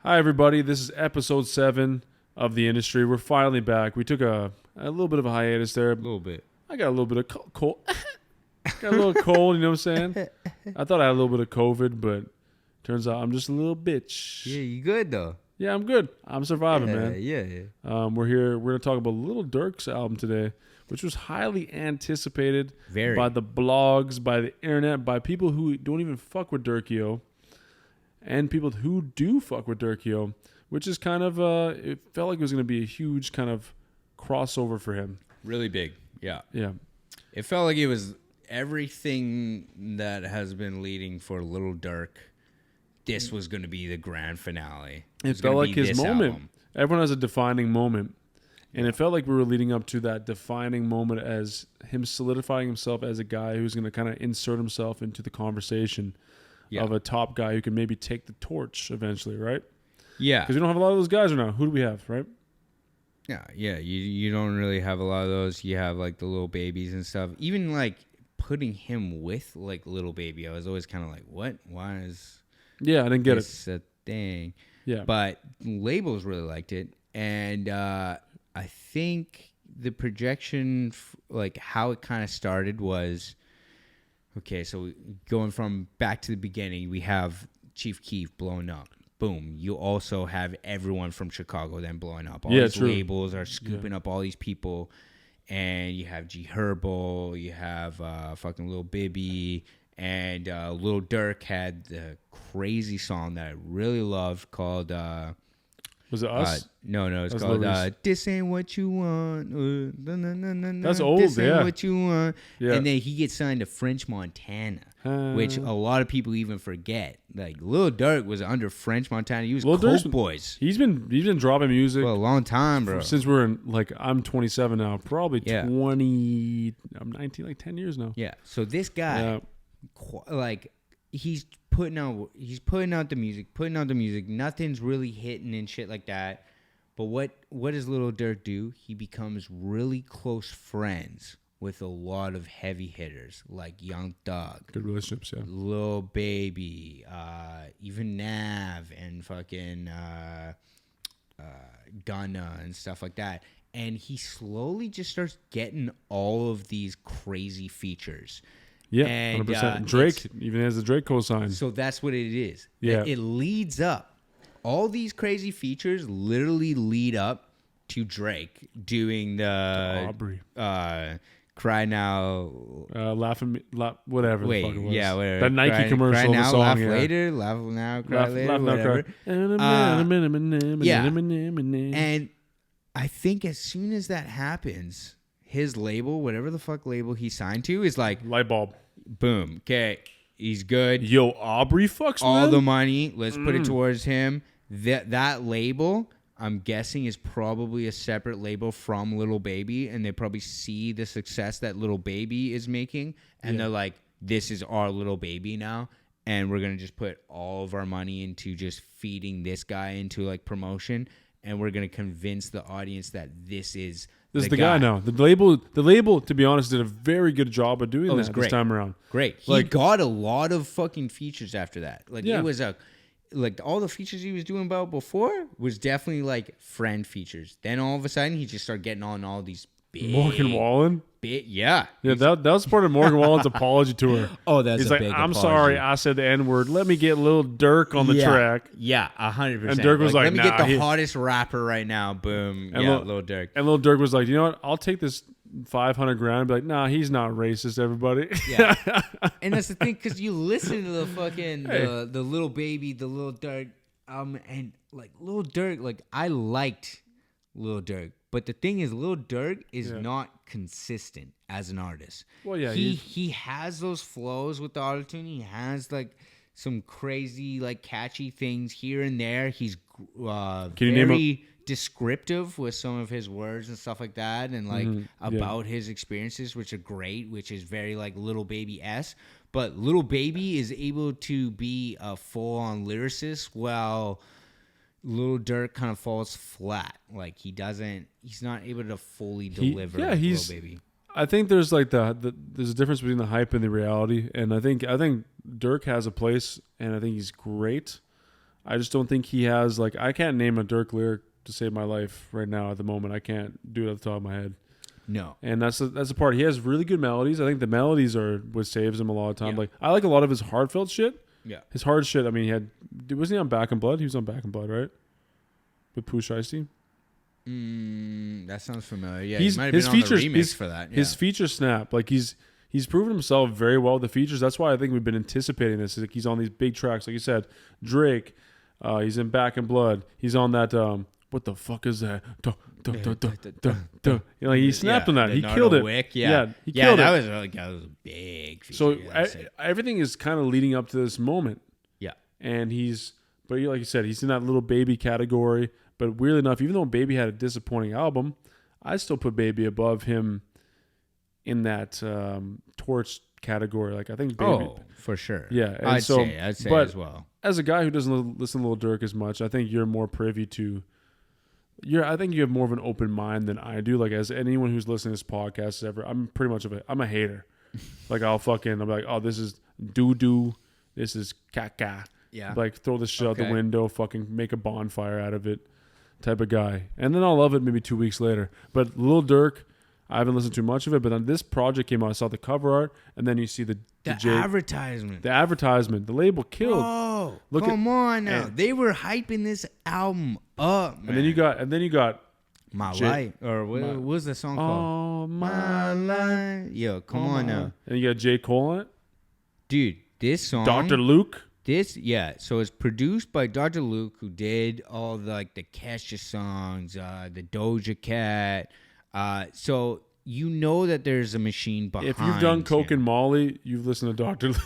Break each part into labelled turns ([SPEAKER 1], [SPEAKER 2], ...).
[SPEAKER 1] Hi, everybody. This is episode 7 of The Industry. We're finally back. We took a little bit of a hiatus there.
[SPEAKER 2] A little bit.
[SPEAKER 1] I got a little bit of cold. Got a little cold, you know what I'm saying? I thought I had a little bit of COVID, but turns out I'm just a little bitch.
[SPEAKER 2] Yeah, you good though.
[SPEAKER 1] Yeah, I'm good. I'm surviving, man.
[SPEAKER 2] Yeah.
[SPEAKER 1] We're here. We're going to talk about Lil Durk's album today, which was highly anticipated
[SPEAKER 2] Very.
[SPEAKER 1] by the blogs, by the internet, by people who don't even fuck with Durkio, and people who do fuck with Durkio, which is kind of, it felt like it was going to be a huge kind of crossover for him.
[SPEAKER 2] Really big. Yeah.
[SPEAKER 1] Yeah.
[SPEAKER 2] It felt like it was everything that has been leading for Lil Durk. This was going to be the grand finale.
[SPEAKER 1] It felt like his moment.
[SPEAKER 2] Album.
[SPEAKER 1] Everyone has a defining moment. And it felt like we were leading up to that defining moment as him solidifying himself as a guy who's going to kind of insert himself into the conversation of a top guy who can maybe take the torch eventually, right?
[SPEAKER 2] Yeah.
[SPEAKER 1] Because we don't have a lot of those guys right now. Who do we have, right?
[SPEAKER 2] Yeah. You don't really have a lot of those. You have like the little babies and stuff. Even like putting him with like Little Baby, I was always kind of like, what? Why is
[SPEAKER 1] Yeah, I didn't get
[SPEAKER 2] this a thing?
[SPEAKER 1] Yeah.
[SPEAKER 2] But labels really liked it. And I think the projection, like how it kind of started was, okay, so going from back to the beginning, we have Chief Keef blowing up. Boom. You also have everyone from Chicago then blowing up. All these labels are scooping up all these people. And you have G Herbo, you have fucking Lil Bibby, and Lil Durk had the crazy song that I really loved called...
[SPEAKER 1] was it Us?
[SPEAKER 2] No, it's called This Ain't What You Want.
[SPEAKER 1] That's old,
[SPEAKER 2] This Ain't
[SPEAKER 1] yeah.
[SPEAKER 2] What You Want.
[SPEAKER 1] Yeah.
[SPEAKER 2] And then he gets signed to French Montana, which a lot of people even forget. Like, Lil Durk was under French Montana. He was Coke Boys.
[SPEAKER 1] He's been dropping music
[SPEAKER 2] for a long time, bro.
[SPEAKER 1] Since we're in, like, I'm 27 now. Probably 20, I'm 19, like 10 years now.
[SPEAKER 2] Yeah. So this guy, like... He's putting out the music. Nothing's really hitting and shit like that. But what does Lil Durk do? He becomes really close friends with a lot of heavy hitters like Young Thug,
[SPEAKER 1] good relationships, yeah.
[SPEAKER 2] Lil Baby, even Nav and fucking Gunna and stuff like that. And he slowly just starts getting all of these crazy features.
[SPEAKER 1] Yeah, 100%. Drake even has the Drake cosign.
[SPEAKER 2] So that's what it is.
[SPEAKER 1] Yeah.
[SPEAKER 2] It leads up. All these crazy features literally lead up to Drake doing the
[SPEAKER 1] Aubrey.
[SPEAKER 2] Cry Now.
[SPEAKER 1] Whatever
[SPEAKER 2] Wait,
[SPEAKER 1] the fuck it was.
[SPEAKER 2] yeah, whatever.
[SPEAKER 1] That Nike commercial.
[SPEAKER 2] Cry now,
[SPEAKER 1] song,
[SPEAKER 2] laugh
[SPEAKER 1] yeah.
[SPEAKER 2] later. Laugh now, cry later,
[SPEAKER 1] laugh
[SPEAKER 2] whatever.
[SPEAKER 1] Yeah.
[SPEAKER 2] And I think as soon as that happens, his label, whatever the fuck label he signed to, is like...
[SPEAKER 1] Light bulb.
[SPEAKER 2] Boom. Okay. He's good.
[SPEAKER 1] Yo, Aubrey fucks
[SPEAKER 2] all
[SPEAKER 1] man?
[SPEAKER 2] the money. Let's put it towards him. That label, I'm guessing, is probably a separate label from Lil Baby, and they probably see the success that Lil Baby is making, and they're like, this is our Lil Baby now, and we're going to just put all of our money into just feeding this guy into like promotion, and we're going to convince the audience that this is
[SPEAKER 1] the guy now. The label, to be honest, did a very good job of doing that this time around.
[SPEAKER 2] Great. He got a lot of fucking features after that. Like it was like all the features he was doing about before was definitely like friend features. Then all of a sudden he just started getting on all these big
[SPEAKER 1] Morgan Wallen.
[SPEAKER 2] Yeah.
[SPEAKER 1] That was part of Morgan Wallen's apology tour.
[SPEAKER 2] Oh, that's
[SPEAKER 1] He's
[SPEAKER 2] a
[SPEAKER 1] like,
[SPEAKER 2] big
[SPEAKER 1] I'm
[SPEAKER 2] apology.
[SPEAKER 1] Sorry, I said the N-word. Let me get Lil Durk on the track.
[SPEAKER 2] Yeah, 100%.
[SPEAKER 1] And Durk was like,
[SPEAKER 2] let me get the hottest rapper right now. Boom.
[SPEAKER 1] And
[SPEAKER 2] Lil Durk.
[SPEAKER 1] And Lil Durk was like, you know what? I'll take this 500 grand and be like, nah, he's not racist, everybody.
[SPEAKER 2] Yeah. And that's the thing, because you listen to the fucking, the Lil Baby, the Lil Durk, and like Lil Durk, like I liked Lil Durk. But the thing is, Lil Durk is not consistent as an artist.
[SPEAKER 1] Well, yeah.
[SPEAKER 2] He has those flows with the autotune. He has like some crazy, like catchy things here and there. He's very descriptive with some of his words and stuff like that, and like about his experiences, which are great, which is very like Lil Baby-esque. But Lil Baby is able to be a full-on lyricist while Lil Durk kind of falls flat. Like he's not able to fully deliver Lil Baby.
[SPEAKER 1] I think there's like there's a difference between the hype and the reality, and I think Durk has a place, and I think he's great. I just don't think he has like I can't name a Durk lyric to save my life right now at the moment. I can't do it off the top of my head.
[SPEAKER 2] No.
[SPEAKER 1] And that's the part. He has really good melodies. I think the melodies are what saves him a lot of time. Like I like a lot of his heartfelt shit.
[SPEAKER 2] Yeah.
[SPEAKER 1] His hard shit. I mean, wasn't he on Back in Blood? He was on Back in Blood, right? With Pooh Shiesty.
[SPEAKER 2] That sounds familiar. Yeah,
[SPEAKER 1] he might have been on the remix
[SPEAKER 2] for that. Yeah.
[SPEAKER 1] His feature snap, like he's proven himself very well with the features. That's why I think we've been anticipating this. Like he's on these big tracks, like you said, Drake. He's in Back in Blood. He's on that. What the fuck is that? You know, he snapped on that. He killed it.
[SPEAKER 2] Wick,
[SPEAKER 1] he killed it.
[SPEAKER 2] That was a big feature.
[SPEAKER 1] So everything is kind of leading up to this moment.
[SPEAKER 2] Yeah,
[SPEAKER 1] and but like you said, he's in that little Baby category. But weirdly enough, even though Baby had a disappointing album, I still put Baby above him in that Torch category. Like I think Baby.
[SPEAKER 2] Oh, for sure.
[SPEAKER 1] Yeah, and
[SPEAKER 2] I'd say as well.
[SPEAKER 1] As a guy who doesn't listen to Lil Durk as much, I think you're more privy to. I think you have more of an open mind than I do. Like as anyone who's listening to this podcast ever, I'm pretty much I'm a hater. Like I'm like, oh, this is doo-doo. This is caca.
[SPEAKER 2] Yeah.
[SPEAKER 1] Like throw this shit out the window, fucking make a bonfire out of it type of guy. And then I'll love it maybe 2 weeks later. But Lil Durk, I haven't listened to much of it, but then this project came out, I saw the cover art, and then you see the
[SPEAKER 2] advertisement.
[SPEAKER 1] The advertisement. The label killed.
[SPEAKER 2] Oh, come on now. They were hyping this album up, man.
[SPEAKER 1] And then you got
[SPEAKER 2] My Life. Or what was the song called?
[SPEAKER 1] Oh, My Life.
[SPEAKER 2] Yo, come on now.
[SPEAKER 1] And you got J. Cole on it?
[SPEAKER 2] Dude, this song.
[SPEAKER 1] Dr. Luke?
[SPEAKER 2] So it's produced by Dr. Luke, who did all the Kesha songs, the Doja Cat. So you know that there's a machine behind.
[SPEAKER 1] If you've done Coke and Molly, you've listened to Dr. Luke.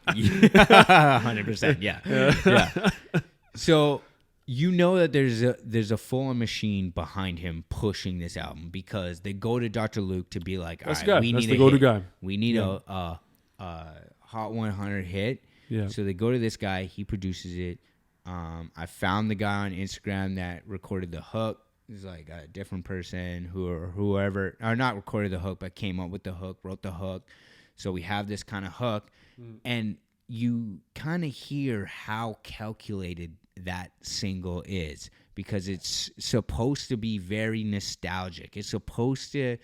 [SPEAKER 2] 100%, yeah. So you know that there's a full machine behind him pushing this album because they go to Dr. Luke to be like, all right, we need a go-to guy. We need a Hot 100 hit.
[SPEAKER 1] Yeah.
[SPEAKER 2] So they go to this guy. He produces it. I found the guy on Instagram that recorded the hook. He's like a different person whoever, or not recorded the hook, but came up with the hook, wrote the hook. So we have this kind of hook, and you kind of hear how calculated that single is because it's supposed to be very nostalgic. It's supposed to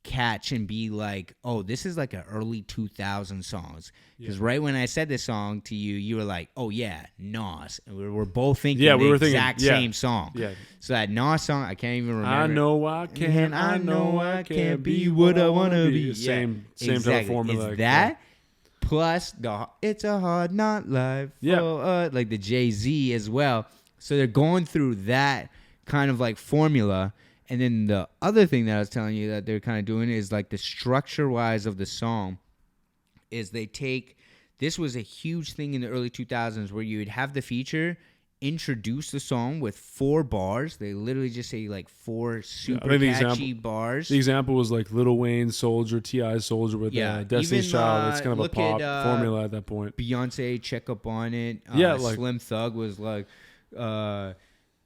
[SPEAKER 2] catch and be like, oh, this is like an early 2000 songs. Because right when I said this song to you, you were like, oh yeah, Nas. And we're both thinking the exact same song. Yeah. So that Nas song, I can't even remember.
[SPEAKER 1] I know I can't be what I want to be. Same type of formula.
[SPEAKER 2] It's that plus It's a Hard Knock Life.
[SPEAKER 1] Yeah.
[SPEAKER 2] Like the Jay-Z as well. So they're going through that kind of like formula. And then the other thing that I was telling you that they're kind of doing is like the structure-wise of the song is they take – this was a huge thing in the early 2000s where you would have the feature introduce the song with 4 bars. They literally just say like 4 super catchy bars.
[SPEAKER 1] The example was like Lil Wayne, Soldier, T.I. Soldier with Destiny's Child. It's kind of a pop formula at that point.
[SPEAKER 2] Beyonce, Check Up On It.
[SPEAKER 1] Like
[SPEAKER 2] Slim Thug was like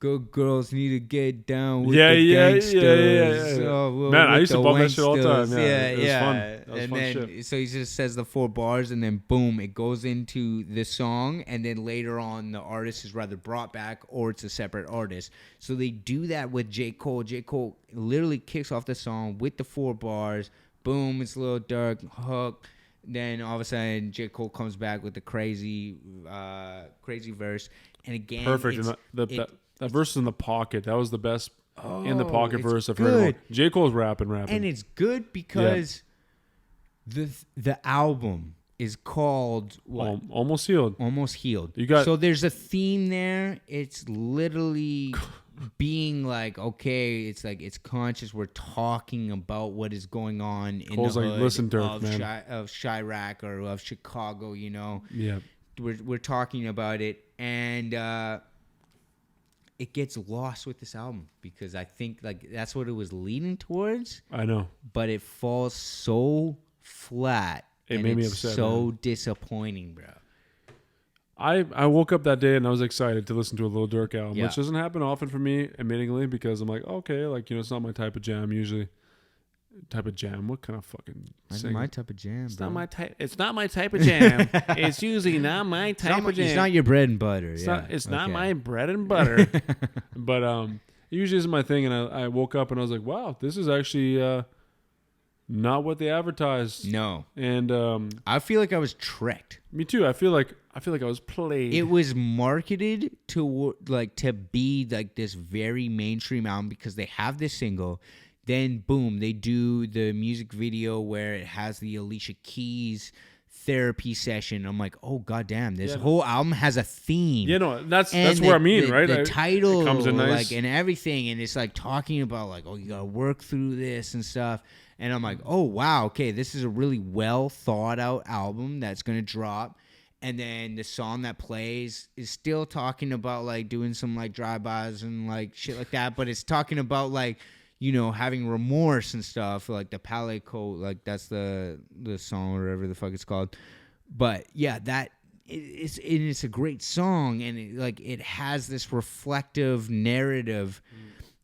[SPEAKER 2] good girls need to get down with the gangsters.
[SPEAKER 1] Yeah. Man, I used to bump that shit all the time. It was fun. That was fun shit.
[SPEAKER 2] So he just says the 4 bars, and then boom, it goes into the song, and then later on, the artist is rather brought back, or it's a separate artist. So they do that with J. Cole. J. Cole literally kicks off the song with the 4 bars. Boom, it's Lil Durk, hook. Then all of a sudden, J. Cole comes back with the crazy verse. And again,
[SPEAKER 1] perfect. That verse is in the pocket. That was the best in the pocket verse I've heard. J. Cole's rapping.
[SPEAKER 2] And it's good because the album is called what?
[SPEAKER 1] Almost Healed.
[SPEAKER 2] Almost Healed.
[SPEAKER 1] So
[SPEAKER 2] there's a theme there. It's literally being like, okay, it's like it's conscious. We're talking about what is going on in
[SPEAKER 1] Cole's
[SPEAKER 2] the hood
[SPEAKER 1] listen, Durk, man.
[SPEAKER 2] of Chirac or of Chicago, you know.
[SPEAKER 1] Yeah.
[SPEAKER 2] We're talking about it, and it gets lost with this album because I think like that's what it was leading towards.
[SPEAKER 1] I know,
[SPEAKER 2] but it falls so flat.
[SPEAKER 1] It made me upset.
[SPEAKER 2] So disappointing, bro.
[SPEAKER 1] I woke up that day and I was excited to listen to a Lil Durk album, which doesn't happen often for me, admittingly, because I'm like, okay, like, you know, it's not my type of jam usually. type of jam. What kind of fucking
[SPEAKER 2] That's
[SPEAKER 1] sing?
[SPEAKER 2] my type of jam,
[SPEAKER 1] It's
[SPEAKER 2] bro.
[SPEAKER 1] not my type. It's not my type of jam. It's usually not my type of jam.
[SPEAKER 2] It's not your bread and butter.
[SPEAKER 1] It's not my bread and butter. But it usually isn't my thing. And I woke up and I was like, wow, this is actually not what they advertised.
[SPEAKER 2] No.
[SPEAKER 1] And
[SPEAKER 2] I feel like I was tricked.
[SPEAKER 1] me too. I feel like I was played.
[SPEAKER 2] It was marketed to be like this very mainstream album because they have this single. Then boom, they do the music video where it has the Alicia Keys therapy session. I'm like, oh goddamn, this whole album has a theme.
[SPEAKER 1] Yeah, no, that's what I mean, right?
[SPEAKER 2] The title,
[SPEAKER 1] it comes in nice,
[SPEAKER 2] and everything, and it's like talking about like, oh, you gotta work through this and stuff. And I'm like, oh wow, okay, this is a really well thought out album that's gonna drop. And then the song that plays is still talking about like doing some like drive-bys and like shit like that, but it's talking about like, you know, having remorse and stuff, like the Palais Code, like that's the song or whatever the fuck it's called. But yeah, it's a great song, and it has this reflective narrative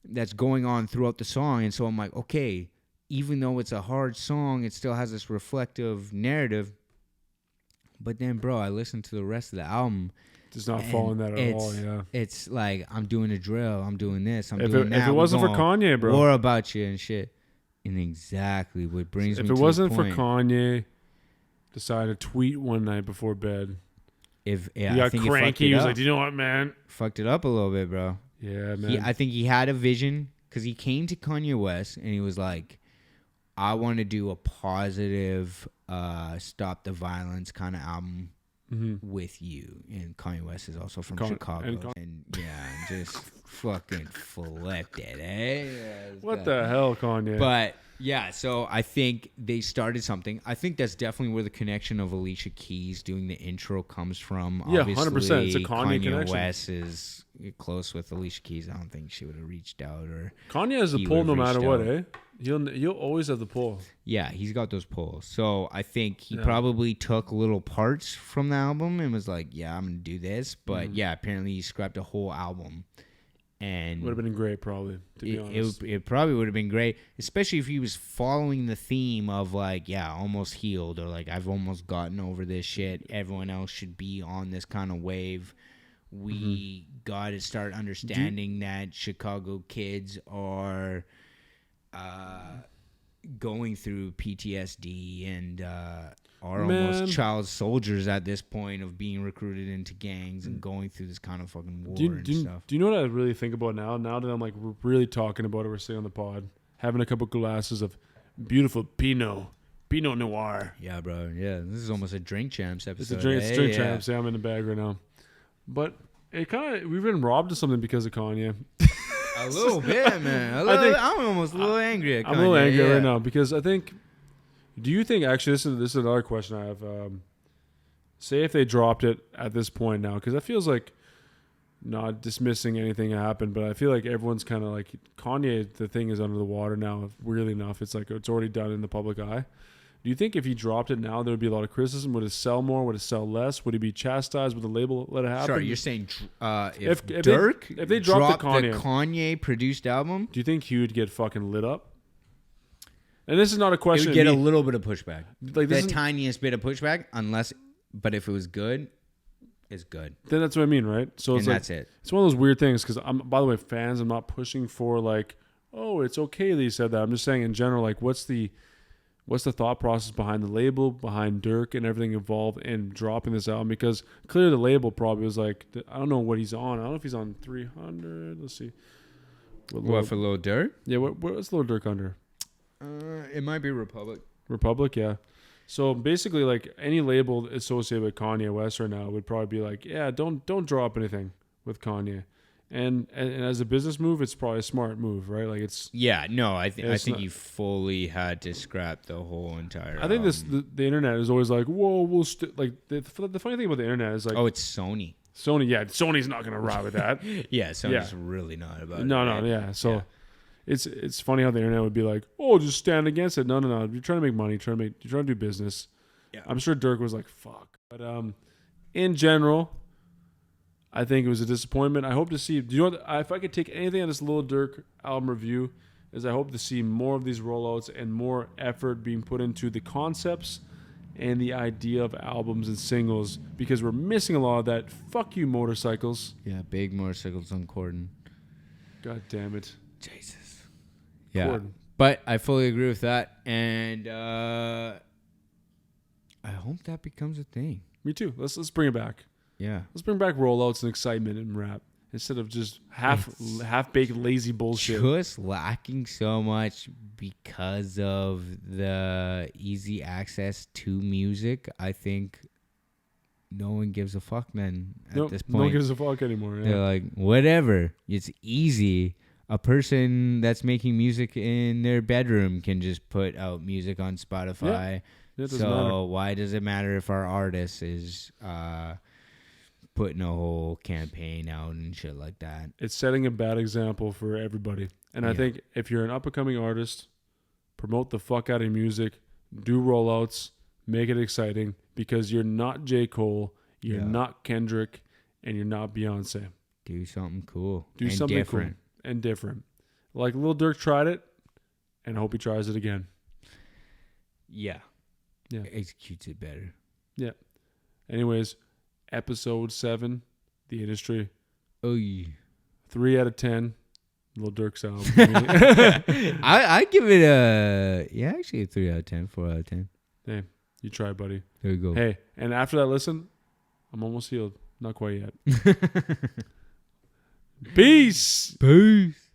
[SPEAKER 2] that's going on throughout the song. And so I'm like, okay, even though it's a hard song, it still has this reflective narrative. But then, bro, I listened to the rest of the album.
[SPEAKER 1] Does not fall in that at all, yeah.
[SPEAKER 2] It's like, I'm doing a drill. I'm doing this. I'm doing that.
[SPEAKER 1] If it wasn't for Kanye, bro.
[SPEAKER 2] War about you and shit. And exactly what brings me to the point.
[SPEAKER 1] If it wasn't for Kanye decided to tweet one night before bed.
[SPEAKER 2] He
[SPEAKER 1] got cranky. He was like, you know what, man?
[SPEAKER 2] Fucked it up a little bit, bro.
[SPEAKER 1] Yeah, man.
[SPEAKER 2] I think he had a vision because he came to Kanye West and he was like, I want to do a positive stop the violence kind of album. With you. And Kanye West is also from Chicago. And just fucking flipped it, eh? Yeah,
[SPEAKER 1] what the hell, Kanye?
[SPEAKER 2] But yeah, so I think they started something. I think that's definitely where the connection of Alicia Keys doing the intro comes from.
[SPEAKER 1] Yeah,
[SPEAKER 2] obviously,
[SPEAKER 1] 100%. It's a Kanye connection.
[SPEAKER 2] West is close with Alicia Keys. I don't think she would have reached out. Or
[SPEAKER 1] Kanye has the pull no matter what, eh? He'll always have the pull.
[SPEAKER 2] Yeah, he's got those pulls. So I think he probably took little parts from the album and was like, yeah, I'm going to do this. But yeah, apparently he scrapped a whole album. And
[SPEAKER 1] would have been great, probably, to be honest.
[SPEAKER 2] It probably would have been great, especially if he was following the theme of like, yeah, almost healed, or like, I've almost gotten over this shit. Everyone else should be on this kind of wave. We got to start understanding that Chicago kids are going through PTSD and are almost child soldiers at this point of being recruited into gangs and going through this kind of fucking war and stuff.
[SPEAKER 1] Do you know what I really think about now? Now that I'm like really talking about it, we're sitting on the pod, having a couple glasses of beautiful Pinot Noir.
[SPEAKER 2] Yeah, bro. Yeah, this is almost a Drink Champs episode.
[SPEAKER 1] It's Drink Champs. Yeah, I'm in the bag right now. But it kind of, we've been robbed of something because of Kanye.
[SPEAKER 2] A little bit, man. I'm almost a little angry at Kanye.
[SPEAKER 1] I'm a little angry right now because I think. Do you think actually this is another question I have? Say if they dropped it at this point now, because it feels like not dismissing anything that happened, but I feel like everyone's kind of like Kanye. The thing is under the water now. Weirdly enough, it's like it's already done in the public eye. Do you think if he dropped it now, there would be a lot of criticism? Would it sell more? Would it sell less? Would he be chastised? Would the label let it happen?
[SPEAKER 2] Sorry, you're saying if
[SPEAKER 1] If they dropped the
[SPEAKER 2] Kanye produced album,
[SPEAKER 1] do you think he would get fucking lit up? And this is not a question.
[SPEAKER 2] It would get a little bit of pushback,
[SPEAKER 1] like
[SPEAKER 2] the tiniest bit of pushback, but if it was good, it's good.
[SPEAKER 1] Then that's what I mean, right? So it's
[SPEAKER 2] that's it.
[SPEAKER 1] It's one of those weird things because by the way, fans, I'm not pushing for like, oh, it's okay that he said that. I'm just saying in general, like, what's the thought process behind the label, behind Durk and everything involved in dropping this album? Because clearly the label probably was like, I don't know what he's on. I don't know if he's on 300. Let's see.
[SPEAKER 2] What for Lil Durk?
[SPEAKER 1] Yeah, what's Lil Durk under?
[SPEAKER 2] It might be Republic.
[SPEAKER 1] Republic, yeah. So basically, like any label associated with Kanye West right now would probably be like, yeah, don't drop anything with Kanye. And as a business move, it's probably a smart move, right? Like it's
[SPEAKER 2] I think he fully had to scrap the whole entire.
[SPEAKER 1] I think the internet is always like, whoa, like the funny thing about the internet is like,
[SPEAKER 2] oh, it's Sony.
[SPEAKER 1] Sony's not gonna ride with that.
[SPEAKER 2] Yeah, Sony's really not about it.
[SPEAKER 1] No, yeah. So. Yeah. It's funny how the internet would be like, oh, just stand against it. No. You're trying to make money. You're trying to do business. Yeah. I'm sure Durk was like, fuck. But in general, I think it was a disappointment. I hope to see. Do you know what? If I could take anything on this Lil Durk album review, is I hope to see more of these rollouts and more effort being put into the concepts and the idea of albums and singles, because we're missing a lot of that. Fuck you, motorcycles.
[SPEAKER 2] Yeah, big motorcycles on Corden.
[SPEAKER 1] God damn it.
[SPEAKER 2] Jesus. Yeah.
[SPEAKER 1] Corden.
[SPEAKER 2] But I fully agree with that. And I hope that becomes a thing.
[SPEAKER 1] Me too. Let's bring it back.
[SPEAKER 2] Yeah.
[SPEAKER 1] Let's bring back rollouts and excitement in rap instead of just half-baked lazy bullshit.
[SPEAKER 2] Just lacking so much because of the easy access to music. I think no one gives a fuck then at this point.
[SPEAKER 1] No one gives a fuck anymore. Yeah.
[SPEAKER 2] They're like, whatever. It's easy. A person that's making music in their bedroom can just put out music on Spotify.
[SPEAKER 1] Yeah,
[SPEAKER 2] so matter. Why does it matter if our artist is putting a whole campaign out and shit like that?
[SPEAKER 1] It's setting a bad example for everybody. And I think if you're an up-and-coming artist, promote the fuck out of your music, do rollouts, make it exciting, because you're not J. Cole, you're not Kendrick, and you're not Beyonce.
[SPEAKER 2] Do something cool.
[SPEAKER 1] Do something different. Cool and different. Like Lil Durk tried it, and I hope he tries it again.
[SPEAKER 2] Yeah. Executes it better.
[SPEAKER 1] Yeah. Anyways, episode 7, The Industry.
[SPEAKER 2] Oh, yeah.
[SPEAKER 1] 3 out of 10. Lil Durk's album.
[SPEAKER 2] I give it a 3 out of 10, 4 out of 10.
[SPEAKER 1] Hey, you try, buddy.
[SPEAKER 2] There you go.
[SPEAKER 1] Hey, and after that listen, I'm almost healed. Not quite yet. Peace.
[SPEAKER 2] Peace.